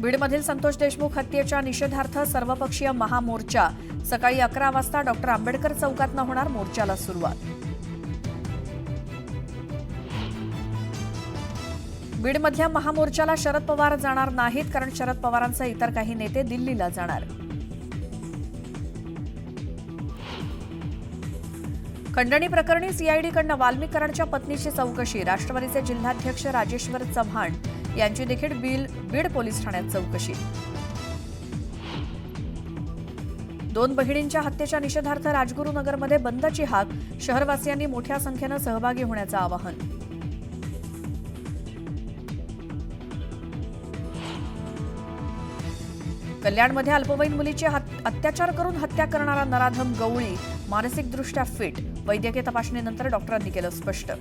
बीडमधील संतोष देशमुख हत्येच्या निषेधार्थ सर्वपक्षीय महामोर्चा सकाळी 11 वाजता डॉक्टर आंबेडकर चौकातनं होणार. मोर्चाला सुरुवात. बीडमधल्या महामोर्चाला शरद पवार जाणार नाहीत, कारण शरद पवारांसह इतर काही नेते दिल्लीला जाणार. खंडणी प्रकरणी सीआयडीकडनं वाल्मिकरांच्या पत्नीची चौकशी. राष्ट्रवादीचे जिल्हाध्यक्ष राजेश्वर चव्हाण यांची देखील बीड पोलीस ठाण्यात चौकशी. 2 बहिणींच्या हत्येच्या निषेधार्थ राजगुरुनगरमध्ये बंदची हाक. शहरवासियांनी मोठ्या संख्येनं सहभागी होण्याचं आवाहन. कल्याणमध्ये अल्पवयीन मुलीची अत्याचार करून हत्या करणारा नराधम गवळी मानसिकदृष्ट्या फिट. वैद्यकीय तपासणीनंतर डॉक्टरांनी केलं स्पष्ट.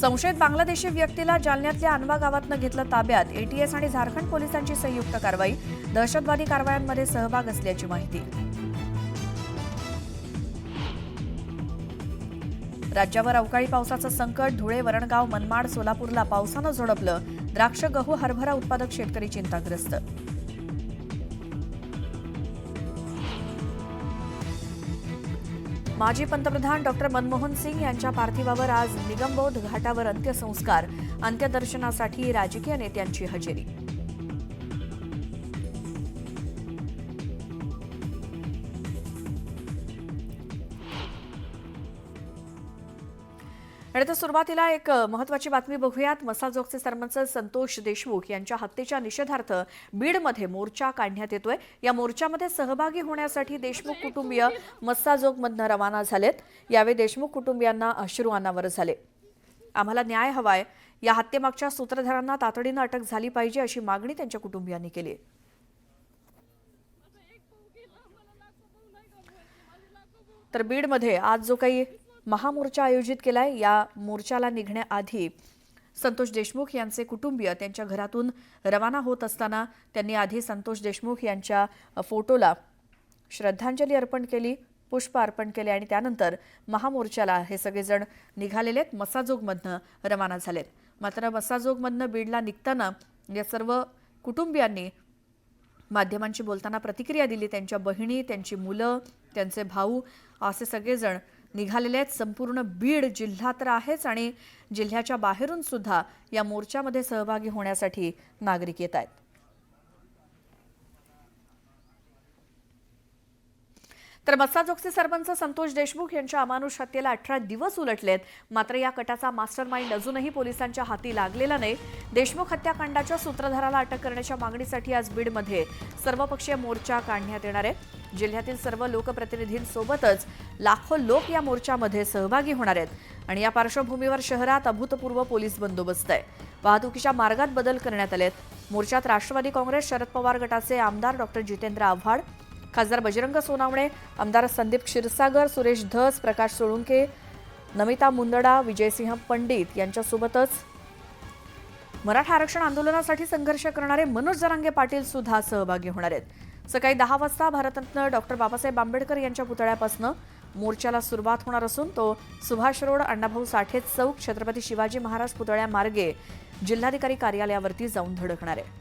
संशयित बांगलादेशी व्यक्तीला जालन्यातल्या अनवा गावातनं घेतलं ताब्यात. एटीएस आणि झारखंड पोलिसांची संयुक्त कारवाई. दहशतवादी कारवायांमध्ये सहभाग असल्याची माहिती. राज्यावर अवकाळी पावसाचं संकट. धुळे, वरणगाव, मनमाड, सोलापूरला पावसानं झोडपलं. द्राक्ष, गहू, हरभरा उत्पादक शेतकरी चिंताग्रस्त. माजी पंतप्रधान डॉक्टर मनमोहन सिंग यांच्या पार्थिवावर आज निगमबोध घाटावर अंत्यसंस्कार. अंत्यदर्शनासाठी राजकीय नेत्यांची हजेरी. आणि तर सुरुवातीला एक महत्त्वाची बातमी बघूयात. मसाजोगचे सरपंच संतोष देशमुख यांच्या हत्येच्या निषेधार्थ बीडमध्ये मोर्चा काढण्यात येतोय. या मोर्चामध्ये सहभागी होण्यासाठी देशमुख कुटुंबीय मसाजोगमधनं रवाना झालेत. यावेळी देशमुख कुटुंबियांना अश्रू अनावर झाले. आम्हाला न्याय हवाय. या हत्येमागच्या सूत्रधारांना तातडीनं अटक झाली पाहिजे अशी मागणी त्यांच्या कुटुंबियांनी केली. तर बीडमध्ये आज जो काही महामोर्चा आयोजित केलाय, या मोर्चाला निघण्याआधी संतोष देशमुख यांचे कुटुंबीय त्यांच्या घरातून रवाना होत असताना त्यांनी आधी संतोष देशमुख यांच्या फोटोला श्रद्धांजली अर्पण केली, पुष्प अर्पण केले आणि त्यानंतर महामोर्चाला हे सगळेजण निघालेलेत. मसाजोगमधनं रवाना झालेत. मात्र मसाजोगमधनं बीडला निघताना या सर्व कुटुंबियांनी माध्यमांशी बोलताना प्रतिक्रिया दिली. त्यांच्या बहिणी, त्यांची मुलं, त्यांचे भाऊ असे सगळेजण निघालेले आहेत. संपूर्ण बीड जिल्हा तर आहेच आणि जिल्ह्याच्या बाहेरून सुद्धा या मोर्चामध्ये सहभागी होण्यासाठी नागरिक येत आहेत. तर मसाजोगचे सरपंच संतोष देशमुख यांच्या अमानुष हत्येला 18 दिवस उलटलेत. मात्र या कटाचा मास्टरमाइंड अजूनही पोलिसांच्या हाती लागलेला नाही. देशमुख हत्याकांडाच्या सूत्रधाराला अटक करण्याच्या मागणीसाठी आज बीडमध्ये सर्वपक्षीय मोर्चा काढण्यात येणार आहे. जिल्ह्यातील सर्व लोकप्रतिनिधींसोबतच लाखो लोक या मोर्चामध्ये सहभागी होणार आहेत आणि या पार्श्वभूमीवर शहरात अभूतपूर्व पोलीस बंदोबस्त आहे. वाहतुकीच्या मार्गात बदल करण्यात आलेत. मोर्चात राष्ट्रवादी काँग्रेस, शरद पवार गटाचे आमदार डॉक्टर जितेंद्र आव्हाड, खासदार बजरंग सोनावणे, आमदार संदीप क्षीरसागर, सुरेश धस, प्रकाश सोळुंके, नमिता मुंदडा, विजयसिंह पंडित यांच्यासोबतच मराठा आरक्षण आंदोलनासाठी संघर्ष करणारे मनोज जरांगे पाटील सुद्धा सहभागी होणार आहेत. सकाळी 10 वाजता भारतरत्न डॉक्टर बाबासाहेब आंबेडकर यांच्या पुतळ्यापासून मोर्चाला सुरुवात होणार असून तो सुभाष रोड, अण्णाभाऊ साठे चौक, छत्रपती शिवाजी महाराज पुतळ्यामार्गे जिल्हाधिकारी कार्यालयावरती जाऊन धडकणार आहे.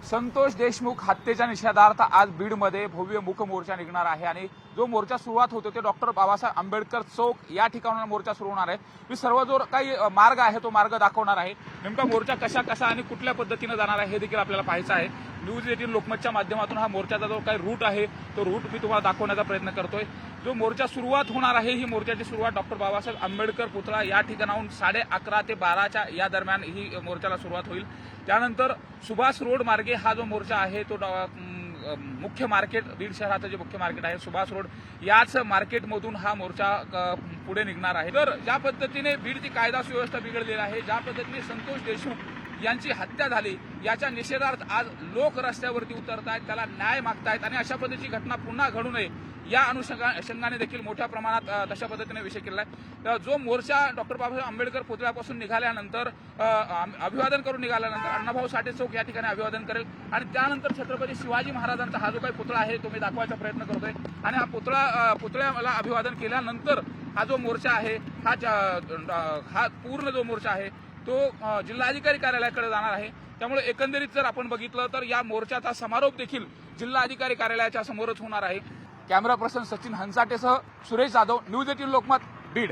संतोष देशमुख हत्येच्या निषेधार्थ आज बीडमध्ये भव्य मूक मोर्चा निघणार आहे आणि जो मोर्चा सुरुवात होतो ते डॉक्टर बाबासाहेब आंबेडकर चौक या ठिकाणाहून मोर्चा सुरू होणार आहे. मी सर्व जो काही मार्ग आहे तो मार्ग दाखवणार आहे. नेमका मोर्चा कसा आणि कुठल्या पद्धतीने जाणार आहे हे देखील आपल्याला पाहायचं आहे. न्यूज 18 लोकमतच्या माध्यमातून हा मोर्चाचा जो काही रूट आहे तो रूट मी तुम्हाला दाखवण्याचा प्रयत्न करतोय. जो मोर्चा सुरुवात होणार आहे ही मोर्चाची सुरुवात डॉक्टर बाबासाहेब आंबेडकर पुतळा या ठिकाणाहून 11:30 ते 12च्या या दरम्यान ही मोर्चाला सुरुवात होईल. त्यानंतर सुभाष रोड मार्गे हा जो मोर्चा आहे तो मुख्य मार्केट, बीड शहराचं जे मुख्य मार्केट आहे सुभाष रोड, याच मार्केटमधून हा मोर्चा पुढे निघणार आहे. तर ज्या पद्धतीने बीडची कायदा सुव्यवस्था बिघडलेली आहे, ज्या पद्धतीने संतोष देशमुख यांची हत्या झाली याच्या निषेधार्थ आज लोक रस्त्यावरती उतरत आहेत, त्याला न्याय मागतायत आणि अशा पद्धतीची घटना पुन्हा घडू नये या अनुषंगाने देखील मोठ्या प्रमाणात तशा पद्धतीने विषय केला आहे। जो मोर्चा डॉक्टर बाबासाहेब आंबेडकर पुतळ्यापासून निघाल्यानंतर अभिवादन करून निघाल्यानंतर अण्णाभाऊ साठे चौक या ठिकाणी अभिवादन करेल आणि त्यानंतर छत्रपती शिवाजी महाराजांचा हा जो काही पुतळा आहे तो मी दाखवायचा प्रयत्न करतोय आणि हा पुतळ्याला अभिवादन केल्यानंतर हा जो मोर्चा आहे हा पूर्ण जो मोर्चा आहे तो जिल्हाधिकारी कार्यालयाकडे जाणार आहे। त्यामुळे एकंदरीत जर आपण बघितलं तर या मोर्चाचा समारोप देखील जिल्हाधिकारी कार्यालयाच्या समोरच होणार आहे। कॅमेरा पर्सन सचिन हंसाटेसह सुरेश जाधव, न्यूज 18 लोकमत, बीड।